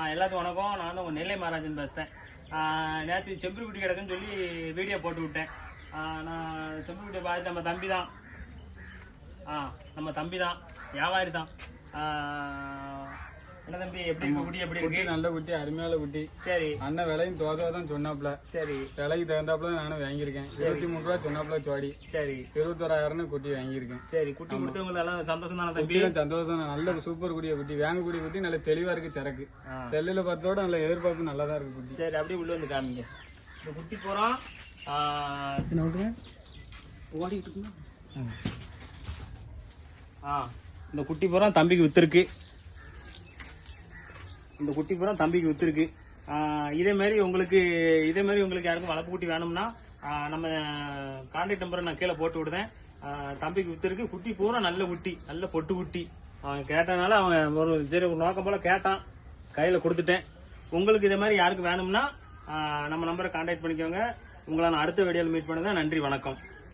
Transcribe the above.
எல்லாத்துக்கும் வணக்கம். நான் தான் உங்கள் நெல்லை மகாராஜன் பேசுகிறேன். நேற்று செம்பரி குட்டி கிடக்குன்னு சொல்லி வீடியோ போட்டு விட்டேன். நான் செம்பரி குட்டியை பார்த்து நம்ம தம்பி தான் வியாபாரி தான். என்ன தம்பி, எப்படி குட்டி எப்படி இருக்கு? நல்ல குட்டி, அருமையான குட்டி. சரி, அண்ணன் விலையும் தோதா தான் சொன்னாப்ல. சரி, விலைக்கு தகுந்தாப்புல நானும் வாங்கியிருக்கேன். 23 ரூபா சொன்னாப்ல ஜோடி. சரி, 21,000 குட்டி வாங்கியிருக்கேன். சரி. குட்டி கொடுத்தவங்க எல்லாம் சந்தோஷம் தானே தம்பி? சந்தோஷம் தான். நல்ல சூப்பர் குட்டிய குட்டி, வேங்கக்கூடிய குட்டி, நல்ல தெளிவா இருக்கு சரக்கு. செல்லுல பார்த்தோட நல்ல எதிர்பார்ப்பு நல்லா தான் இருக்கு குட்டி. சரி, அப்படியே உள்ள வந்து காமிங்க. இந்த குட்டி போறோம் ஓடிட்டு இருக்குமா? இந்த குட்டி பூரா தம்பிக்கு வித்துருக்கு. இந்த குட்டி பூரா தம்பிக்கு வித்துருக்கு. இதே மாதிரி உங்களுக்கு யாருக்கும் வளர்ப்பு குட்டி வேணும்னா நம்ம கான்டாக்ட் நம்பரை நான் கீழே போட்டு விடுதேன். தம்பிக்கு வித்துருக்கு. குட்டி பூரா நல்ல குட்டி, நல்ல பொட்டு குட்டி. அவன் கேட்டனால அவன் ஒரு நோக்கம் போல கேட்டான், கையில கொடுத்துட்டேன். உங்களுக்கு இதே மாதிரி யாருக்கு வேணும்னா நம்ம நம்பரை கான்டாக்ட் பண்ணிக்கோங்க. உங்களை நான் அடுத்த வீடியோவில் மீட் பண்ணுறேன். நன்றி, வணக்கம்.